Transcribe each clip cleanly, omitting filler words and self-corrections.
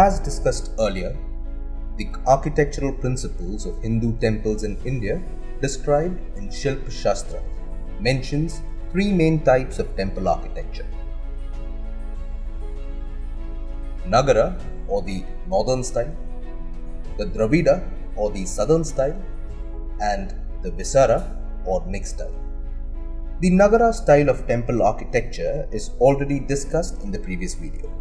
As discussed earlier, the architectural principles of Hindu temples in India described in Shilpa Shastra mentions three main types of temple architecture. Nagara or the northern style, the Dravida or the southern style, and the Visara or mixed style. The Nagara style of temple architecture is already discussed in the previous video.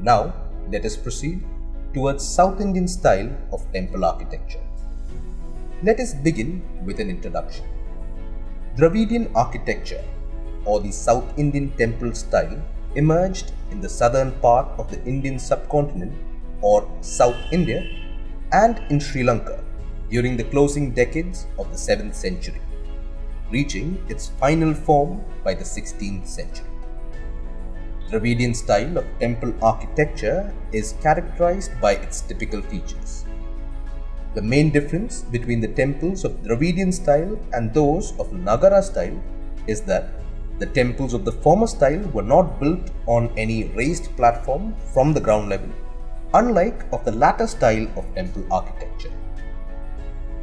Now, let us proceed towards South Indian style of temple architecture. Let us begin with an introduction. Dravidian architecture or the South Indian temple style emerged in the southern part of the Indian subcontinent or South India and in Sri Lanka during the closing decades of the 7th century, reaching its final form by the 16th century. Dravidian style of temple architecture is characterized by its typical features. The main difference between the temples of Dravidian style and those of Nagara style is that the temples of the former style were not built on any raised platform from the ground level, unlike of the latter style of temple architecture.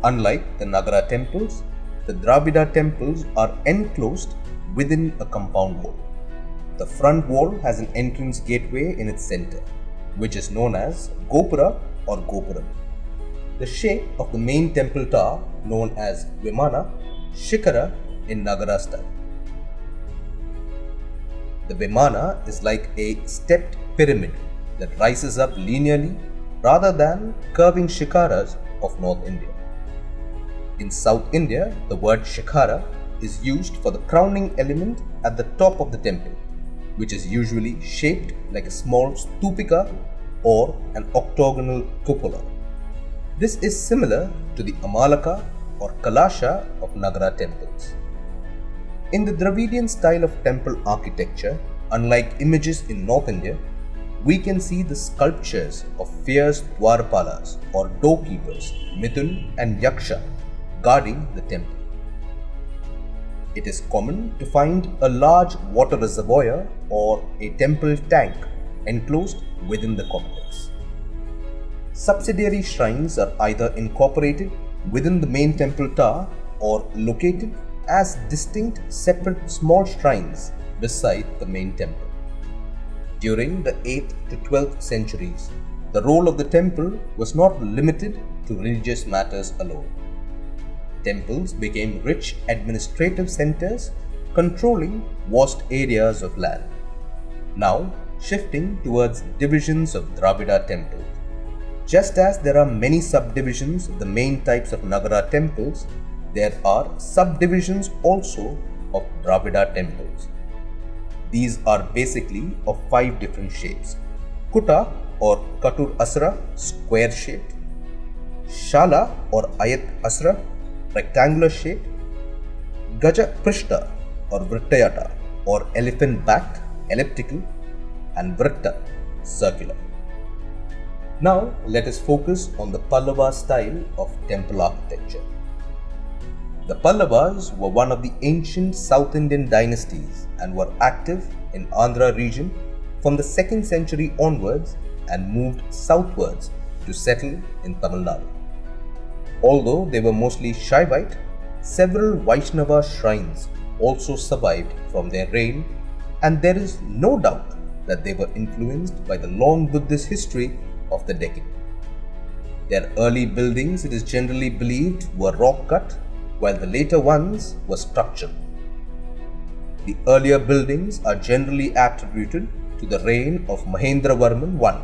Unlike the Nagara temples, the Dravida temples are enclosed within a compound wall. The front wall has an entrance gateway in its center, which is known as Gopura or Gopuram. The shape of the main temple tower, known as Vimana, Shikara in Nagara style. The Vimana is like a stepped pyramid that rises up linearly rather than curving shikaras of North India. In South India, the word Shikara is used for the crowning element at the top of the temple, which is usually shaped like a small stupika or an octagonal cupola. This is similar to the Amalaka or Kalasha of Nagara temples. In the Dravidian style of temple architecture, unlike images in North India, we can see the sculptures of fierce Dwarpalas or doorkeepers, Mithun and Yaksha, guarding the temple. It is common to find a large water reservoir or a temple tank enclosed within the complex. Subsidiary shrines are either incorporated within the main temple tower or located as distinct separate small shrines beside the main temple. During the 8th to 12th centuries, the role of the temple was not limited to religious matters alone. Temples became rich administrative centers controlling vast areas of land. Now, shifting towards divisions of Dravida temples. Just as there are many subdivisions of the main types of Nagara temples, there are subdivisions also of Dravida temples. These are basically of 5 different shapes. Kuta or Katur Asra, square shaped. Shala or Ayat Asra, rectangular shaped. Gaja Prishta or Vrittayata or elephant backed, elliptical, and Vritta, circular. Now let us focus on the Pallava style of temple architecture. The Pallavas were one of the ancient South Indian dynasties and were active in Andhra region from the 2nd century onwards and moved southwards to settle in Tamil Nadu. Although they were mostly Shaivite, several Vaishnava shrines also survived from their reign, and there is no doubt that they were influenced by the long Buddhist history of the decade. Their early buildings, it is generally believed, were rock cut, while the later ones were structural. The earlier buildings are generally attributed to the reign of Mahendravarman I,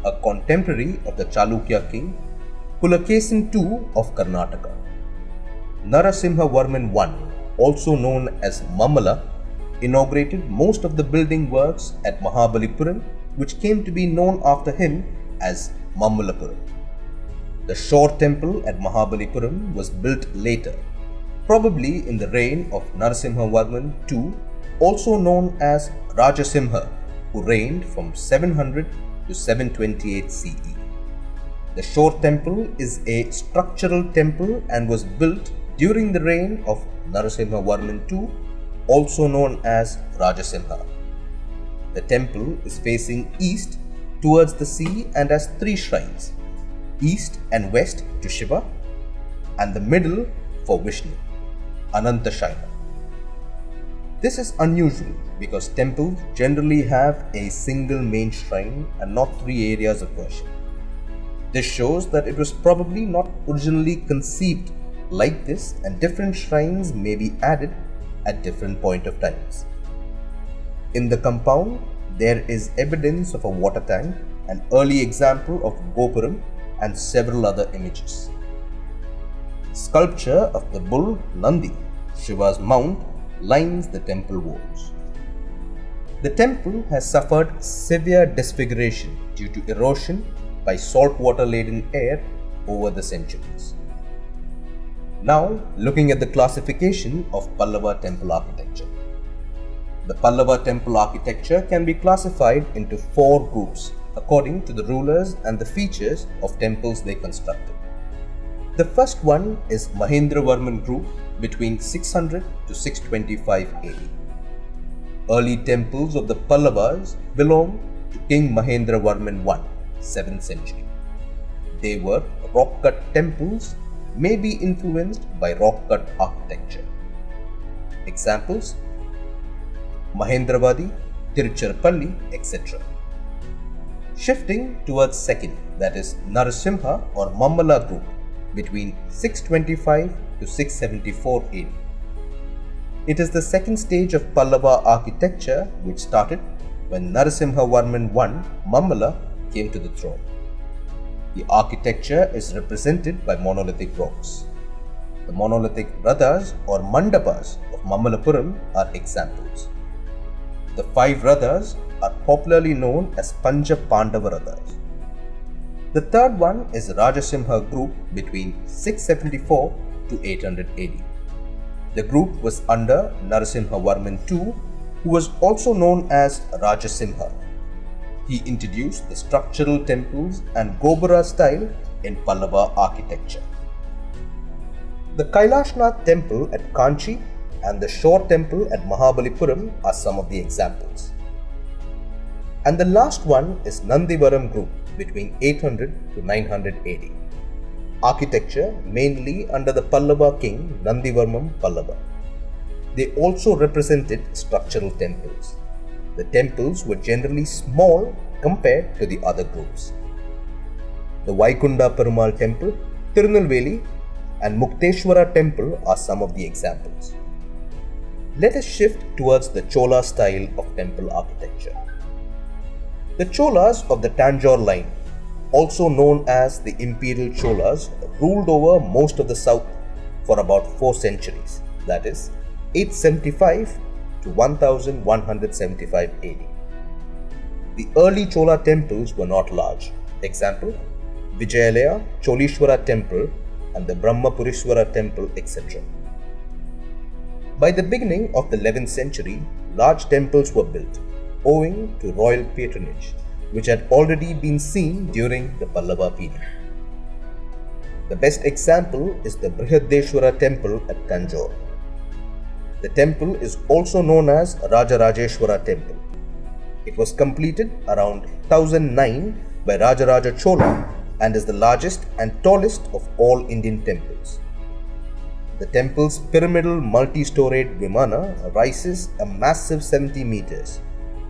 a contemporary of the Chalukya king Pulakesin II of Karnataka. Narasimhavarman I, also known as Mamala, inaugurated most of the building works at Mahabalipuram, which came to be known after him as Mammalapuram. The shore temple at Mahabalipuram was built later, probably in the reign of Narasimhavarman II, also known as Rajasimha, who reigned from 700 to 728 CE. The shore temple is a structural temple and was built during the reign of Narasimhavarman II, also known as Rajasimha. The temple is facing east towards the sea and has three shrines, east and west to Shiva, and the middle for Vishnu, Ananta Shaila. This is unusual because temples generally have a single main shrine and not three areas of worship. This shows that it was probably not originally conceived like this, and different shrines may be added at different point of times. In the compound, there is evidence of a water tank, an early example of Gopuram, and several other images. Sculpture of the bull Nandi, Shiva's mount, lines the temple walls. The temple has suffered severe disfiguration due to erosion by saltwater-laden air over the centuries. Now, looking at the classification of Pallava temple architecture. The Pallava temple architecture can be classified into four groups according to the rulers and the features of temples they constructed. The first one is Mahendravarman group between 600 to 625 AD. Early temples of the Pallavas belong to King Mahendravarman I, 7th century. They were rock-cut temples, may be influenced by rock-cut architecture. Examples: Mahendravadi, Tiruchirappalli, etc. Shifting towards second, that is Narasimha or Mammala group between 625 to 674 AD. It is the second stage of Pallava architecture which started when Narasimhavarman I, Mammala, came to the throne. The architecture is represented by monolithic rocks. The monolithic rathas or mandapas of Mammalapuram are examples. The 5 rathas are popularly known as Pancha Pandava rathas. The third one is Rajasimha group between 674 to 800 AD. The group was under Narasimhavarman II, who was also known as Rajasimha. He introduced the structural temples and Gobara style in Pallava architecture. The Kailashnath temple at Kanchi and the Shore temple at Mahabalipuram are some of the examples. And the last one is Nandivaram group between 800 to 900 AD. Architecture mainly under the Pallava king Nandivarman Pallava. They also represented structural temples. The temples were generally small compared to the other groups. The Vaikunda Perumal temple, Tirunelveli, and Mukteshwara temple are some of the examples. Let us shift towards the Chola style of temple architecture. The Cholas of the Tanjore line, also known as the Imperial Cholas, ruled over most of the south for about 4 centuries, that is, 875 to 1175 AD. The early Chola temples were not large. Example: Vijayalaya, Cholishwara temple and the Brahmapurishwara temple, etc. By the beginning of the 11th century, large temples were built, owing to royal patronage, which had already been seen during the Pallava period. The best example is the Brihadeshwara temple at Tanjore. The temple is also known as Rajarajeshwara temple. It was completed around 1009 by Rajaraja Chola and is the largest and tallest of all Indian temples. The temple's pyramidal multi-storied Vimana rises a massive 70 meters,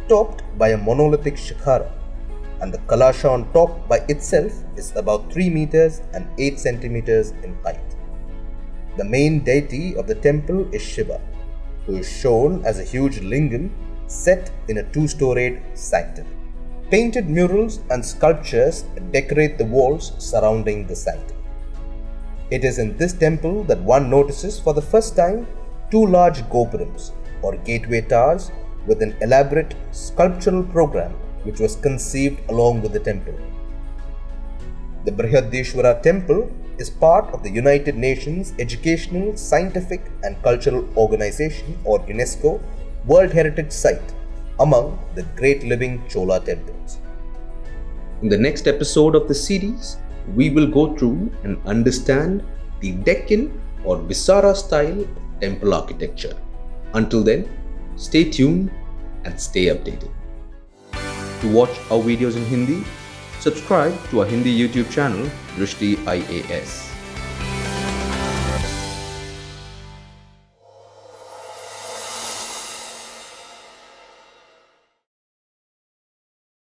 topped by a monolithic Shikhara, and the Kalasha on top by itself is about 3 meters and 8 centimeters in height. The main deity of the temple is Shiva, who is shown as a huge lingam set in a 2-storied sanctum. Painted murals and sculptures decorate the walls surrounding the sanctum. It is in this temple that one notices for the first time 2 large gopurams or gateway towers with an elaborate sculptural program which was conceived along with the temple. The Brihadeshwara temple is part of the United Nations Educational, Scientific and Cultural Organization or UNESCO World Heritage Site among the great living Chola temples. In the next episode of the series, we will go through and understand the Deccan or Visara style temple architecture. Until then, stay tuned and stay updated. To watch our videos in Hindi, subscribe to our Hindi YouTube channel Drishti IAS.